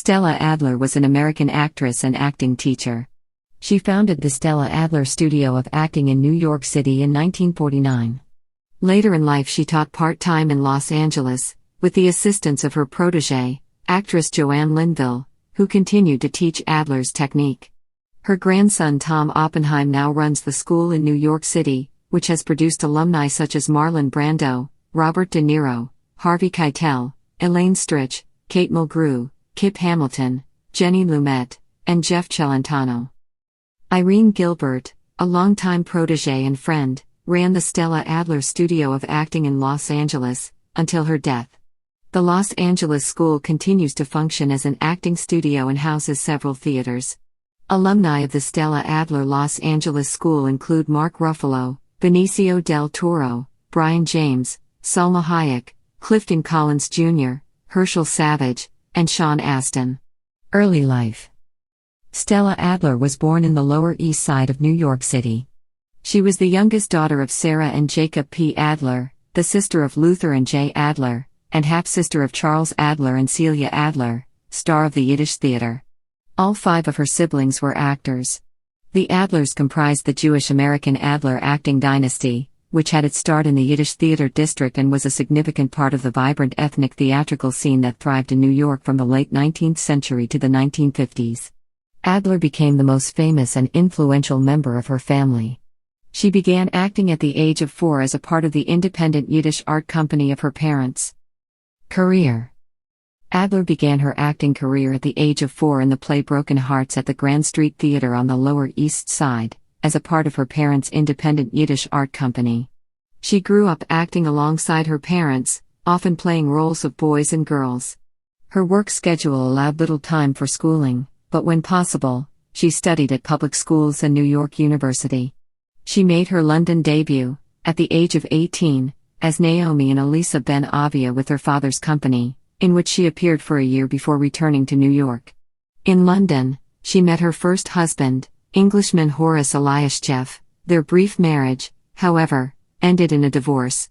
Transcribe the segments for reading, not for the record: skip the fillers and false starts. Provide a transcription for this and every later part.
Stella Adler was an American actress and acting teacher. She founded the Stella Adler Studio of Acting in New York City in 1949. Later in life she taught part-time in Los Angeles, with the assistance of her protégée, actress Joanne Linville, who continued to teach Adler's technique. Her grandson Tom Oppenheim now runs the school in New York City, which has produced alumni such as Marlon Brando, Robert De Niro, Harvey Keitel, Elaine Stritch, Kate Mulgrew, Kip Hamilton, Jenny Lumet, and Jeff Celentano. Irene Gilbert, a longtime protégé and friend, ran the Stella Adler Studio of Acting in Los Angeles, until her death. The Los Angeles School continues to function as an acting studio and houses several theaters. Alumni of the Stella Adler Los Angeles School include Mark Ruffalo, Benicio del Toro, Brian James, Salma Hayek, Clifton Collins Jr., Herschel Savage, and Sean Astin. Early life. Stella Adler was born in the Lower East Side of New York City. She was the youngest daughter of Sarah and Jacob P. Adler, the sister of Luther and J. Adler, and half-sister of Charles Adler and Celia Adler, star of the Yiddish theater. All 5 of her siblings were actors. The Adlers comprised the Jewish-American Adler acting dynasty, which had its start in the Yiddish theater district and was a significant part of the vibrant ethnic theatrical scene that thrived in New York from the late 19th century to the 1950s. Adler became the most famous and influential member of her family. She began acting at the age of 4 as a part of the independent Yiddish art company of her parents. Career. Adler began her acting career at the age of 4 in the play Broken Hearts at the Grand Street Theater on the Lower East Side, as a part of her parents' independent Yiddish art company. She grew up acting alongside her parents, often playing roles of boys and girls. Her work schedule allowed little time for schooling, but when possible, she studied at public schools and New York University. She made her London debut, at the age of 18, as Naomi in Elisa Ben Avia with her father's company, in which she appeared for a year before returning to New York. In London, she met her first husband, Englishman Horace Eliascheff. Their brief marriage, however, ended in a divorce.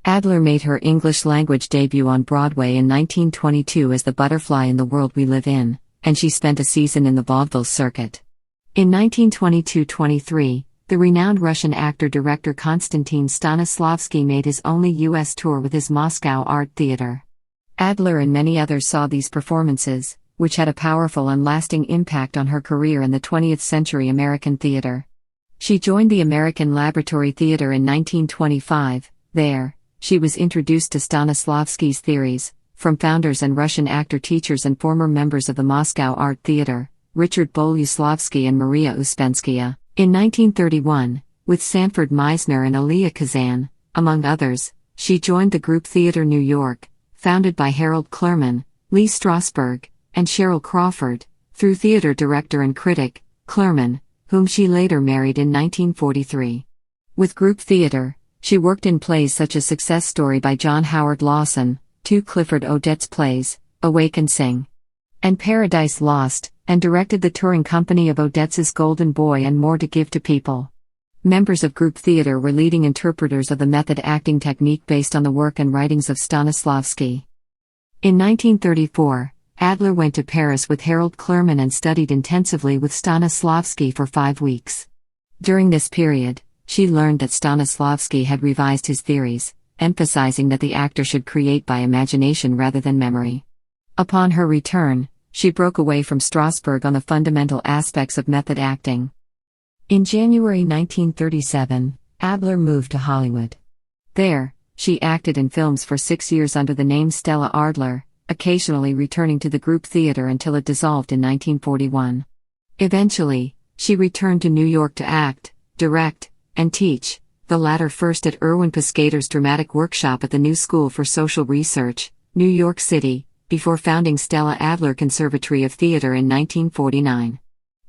Adler made her English-language debut on Broadway in 1922 as the Butterfly in the World We Live In, and she spent a season in the vaudeville circuit. In 1922-23, the renowned Russian actor-director Konstantin Stanislavski made his only U.S. tour with his Moscow Art Theater. Adler and many others saw these performances, which had a powerful and lasting impact on her career in the 20th century American theater. She joined the American Laboratory Theater in 1925. There, she was introduced to Stanislavski's theories, from founders and Russian actor-teachers and former members of the Moscow Art Theater, Richard Bolyuslavsky and Maria Uspenskaya. In 1931, with Sanford Meisner and Elia Kazan, among others, she joined the group Theater New York, founded by Harold Clurman, Lee Strasberg, and Cheryl Crawford, through theater director and critic, Clurman, whom she later married in 1943. With group theater, she worked in plays such as Success Story by John Howard Lawson, 2 Clifford Odets plays, Awake and Sing, and Paradise Lost, and directed the touring company of Odets's Golden Boy and More to Give to People. Members of group theater were leading interpreters of the method acting technique based on the work and writings of Stanislavski. In 1934, Adler went to Paris with Harold Clurman and studied intensively with Stanislavski for 5 weeks. During this period, she learned that Stanislavski had revised his theories, emphasizing that the actor should create by imagination rather than memory. Upon her return, she broke away from Strasberg on the fundamental aspects of method acting. In January 1937, Adler moved to Hollywood. There, she acted in films for 6 years under the name Stella Adler, occasionally returning to the group theater until it dissolved in 1941. Eventually, she returned to New York to act, direct, and teach, the latter first at Erwin Piscator's dramatic workshop at the New School for Social Research, New York City, before founding Stella Adler Conservatory of Theater in 1949.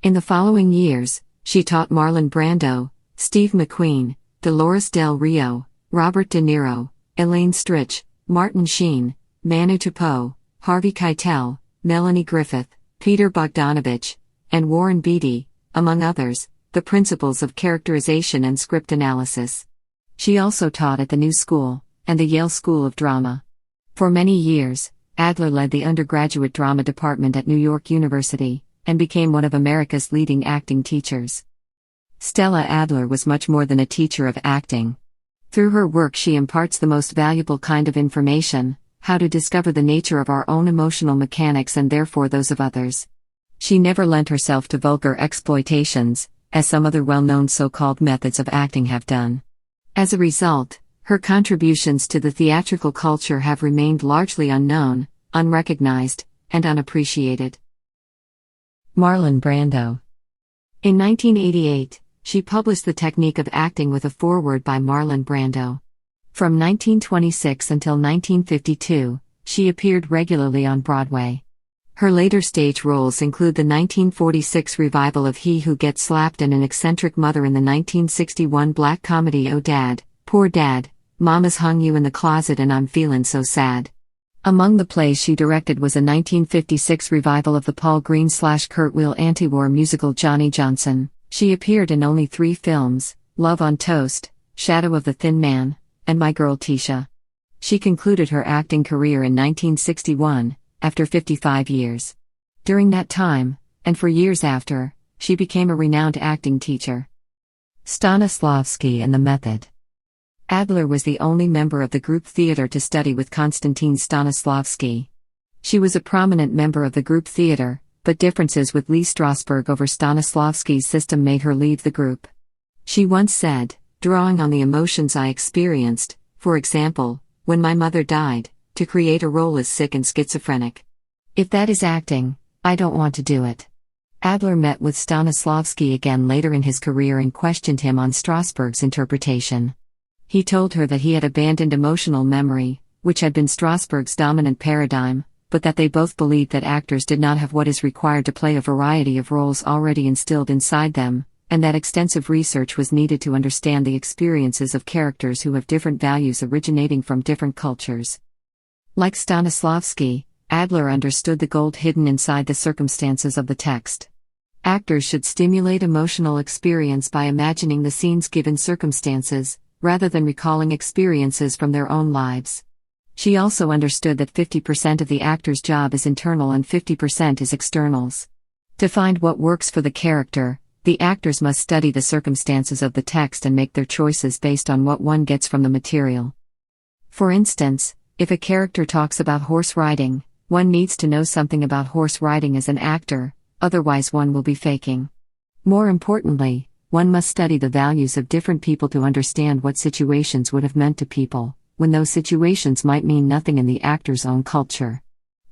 In the following years, she taught Marlon Brando, Steve McQueen, Dolores Del Rio, Robert De Niro, Elaine Stritch, Martin Sheen, Manu Chaput, Harvey Keitel, Melanie Griffith, Peter Bogdanovich, and Warren Beatty, among others, the principles of characterization and script analysis. She also taught at the New School, and the Yale School of Drama. For many years, Adler led the undergraduate drama department at New York University, and became one of America's leading acting teachers. Stella Adler was much more than a teacher of acting. Through her work, she imparts the most valuable kind of information: how to discover the nature of our own emotional mechanics and therefore those of others. She never lent herself to vulgar exploitations, as some other well-known so-called methods of acting have done. As a result, her contributions to the theatrical culture have remained largely unknown, unrecognized, and unappreciated. Marlon Brando. In 1988, she published The Technique of Acting with a foreword by Marlon Brando. From 1926 until 1952, she appeared regularly on Broadway. Her later stage roles include the 1946 revival of He Who Gets Slapped and an eccentric mother in the 1961 black comedy Oh Dad, Poor Dad, Mama's Hung You in the Closet and I'm Feelin' So Sad. Among the plays she directed was a 1956 revival of the Paul Green/Kurt Weill anti-war musical Johnny Johnson. She appeared in only 3 films: Love on Toast, Shadow of the Thin Man, and My Girl Tisha. She concluded her acting career in 1961, after 55 years. During that time, and for years after, she became a renowned acting teacher. Stanislavski and the Method. Adler was the only member of the group theater to study with Konstantin Stanislavski. She was a prominent member of the group theater, but differences with Lee Strasberg over Stanislavski's system made her leave the group. She once said, drawing on the emotions I experienced, for example, when my mother died, to create a role as sick and schizophrenic. If that is acting, I don't want to do it. Adler met with Stanislavski again later in his career and questioned him on Strasberg's interpretation. He told her that he had abandoned emotional memory, which had been Strasberg's dominant paradigm, but that they both believed that actors did not have what is required to play a variety of roles already instilled inside them, and that extensive research was needed to understand the experiences of characters who have different values originating from different cultures. Like Stanislavski, Adler understood the gold hidden inside the circumstances of the text. Actors should stimulate emotional experience by imagining the scene's given circumstances, rather than recalling experiences from their own lives. She also understood that 50% of the actor's job is internal and 50% is externals. To find what works for the character, the actors must study the circumstances of the text and make their choices based on what one gets from the material. For instance, if a character talks about horse riding, one needs to know something about horse riding as an actor, otherwise one will be faking. More importantly, one must study the values of different people to understand what situations would have meant to people, when those situations might mean nothing in the actor's own culture.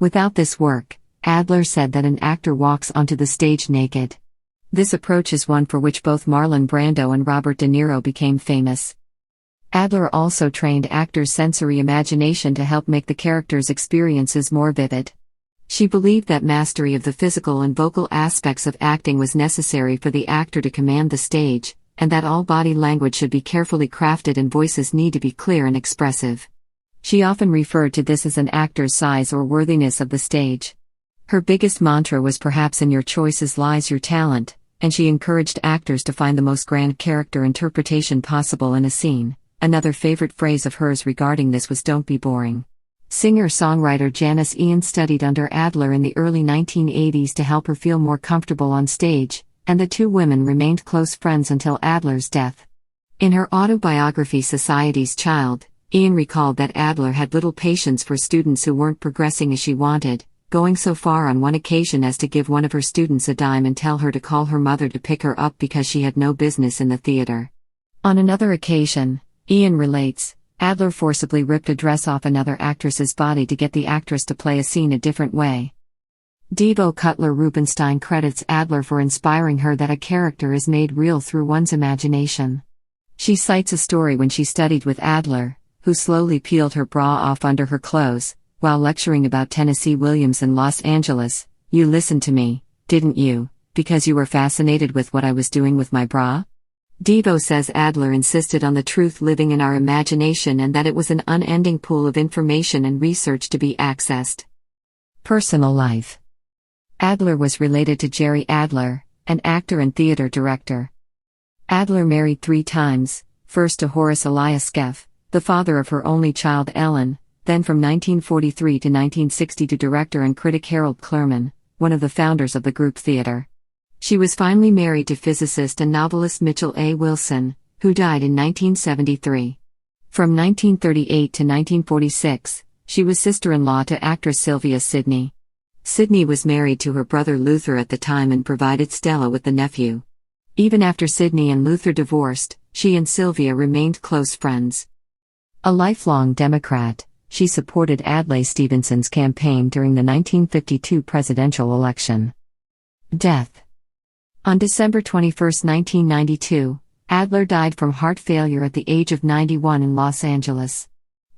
Without this work, Adler said that an actor walks onto the stage naked. This approach is one for which both Marlon Brando and Robert De Niro became famous. Adler also trained actors' sensory imagination to help make the characters' experiences more vivid. She believed that mastery of the physical and vocal aspects of acting was necessary for the actor to command the stage, and that all body language should be carefully crafted and voices need to be clear and expressive. She often referred to this as an actor's size or worthiness of the stage. Her biggest mantra was perhaps in your choices lies your talent, and she encouraged actors to find the most grand character interpretation possible in a scene. Another favorite phrase of hers regarding this was "don't be boring." Singer-songwriter Janis Ian studied under Adler in the early 1980s to help her feel more comfortable on stage, and the two women remained close friends until Adler's death. In her autobiography Society's Child, Ian recalled that Adler had little patience for students who weren't progressing as she wanted, going so far on one occasion as to give one of her students a dime and tell her to call her mother to pick her up because she had no business in the theater. On another occasion, Ian relates, Adler forcibly ripped a dress off another actress's body to get the actress to play a scene a different way. Devo Cutler Rubenstein credits Adler for inspiring her that a character is made real through one's imagination. She cites a story when she studied with Adler, who slowly peeled her bra off under her clothes, while lecturing about Tennessee Williams in Los Angeles. "You listened to me, didn't you, because you were fascinated with what I was doing with my bra?" Devo says Adler insisted on the truth living in our imagination and that it was an unending pool of information and research to be accessed. Personal life. Adler was related to Jerry Adler, an actor and theater director. Adler married 3 times, first to Horace Elias Skeff, the father of her only child Ellen, then from 1943 to 1960 to director and critic Harold Clurman, one of the founders of the group theater. She was finally married to physicist and novelist Mitchell A. Wilson, who died in 1973. From 1938 to 1946, she was sister-in-law to actress Sylvia Sidney. Sidney was married to her brother Luther at the time and provided Stella with the nephew. Even after Sidney and Luther divorced, she and Sylvia remained close friends. A lifelong Democrat, she supported Adlai Stevenson's campaign during the 1952 presidential election. Death. On December 21, 1992, Adler died from heart failure at the age of 91 in Los Angeles.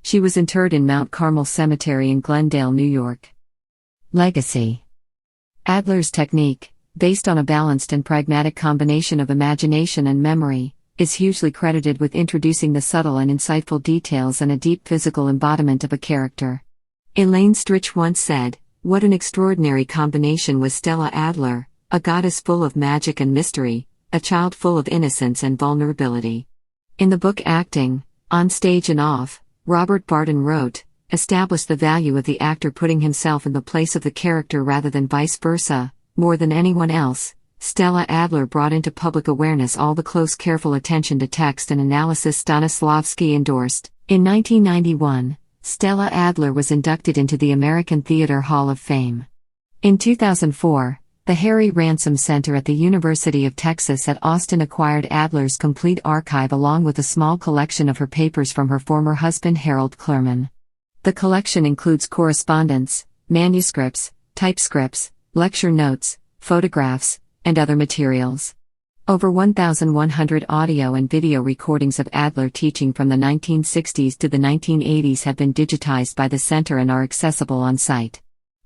She was interred in Mount Carmel Cemetery in Glendale, New York. Legacy. Adler's technique, based on a balanced and pragmatic combination of imagination and memory, is hugely credited with introducing the subtle and insightful details and a deep physical embodiment of a character. Elaine Stritch once said, "What an extraordinary combination was Stella Adler, a goddess full of magic and mystery, a child full of innocence and vulnerability." In the book Acting, On Stage and Off, Robert Barton wrote, "Establish the value of the actor putting himself in the place of the character rather than vice versa. More than anyone else, Stella Adler brought into public awareness all the close careful attention to text and analysis Stanislavski endorsed." In 1991, Stella Adler was inducted into the American Theater Hall of Fame. In 2004, the Harry Ransom Center at the University of Texas at Austin acquired Adler's complete archive along with a small collection of her papers from her former husband Harold Clurman. The collection includes correspondence, manuscripts, typescripts, lecture notes, photographs, and other materials. Over 1,100 audio and video recordings of Adler teaching from the 1960s to the 1980s have been digitized by the center and are accessible on site.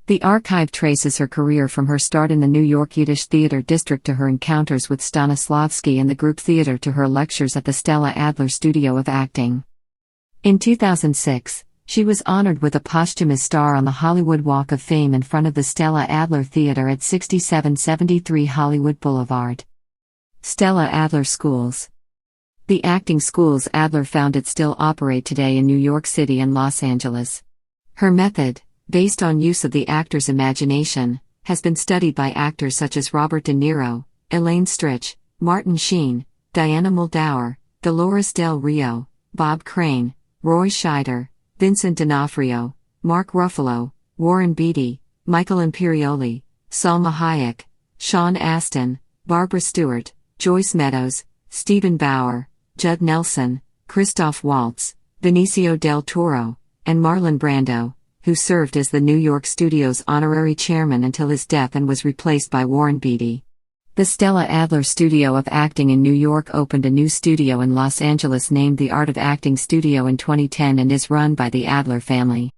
The archive traces her career from her start in the New York Yiddish Theater District to her encounters with Stanislavski and the group theater to her lectures at the Stella Adler Studio of Acting. In 2006, she was honored with a posthumous star on the Hollywood Walk of Fame in front of the Stella Adler Theater at 6773 Hollywood Boulevard. Stella Adler Schools. The acting schools Adler founded still operate today in New York City and Los Angeles. Her method, based on use of the actor's imagination, has been studied by actors such as Robert De Niro, Elaine Stritch, Martin Sheen, Diana Muldaur, Dolores Del Rio, Bob Crane, Roy Scheider, Vincent D'Onofrio, Mark Ruffalo, Warren Beatty, Michael Imperioli, Salma Hayek, Sean Astin, Barbara Stewart, Joyce Meadows, Stephen Bauer, Judd Nelson, Christoph Waltz, Benicio del Toro, and Marlon Brando, who served as the New York studio's honorary chairman until his death and was replaced by Warren Beatty. The Stella Adler Studio of Acting in New York opened a new studio in Los Angeles named the Art of Acting Studio in 2010 and is run by the Adler family.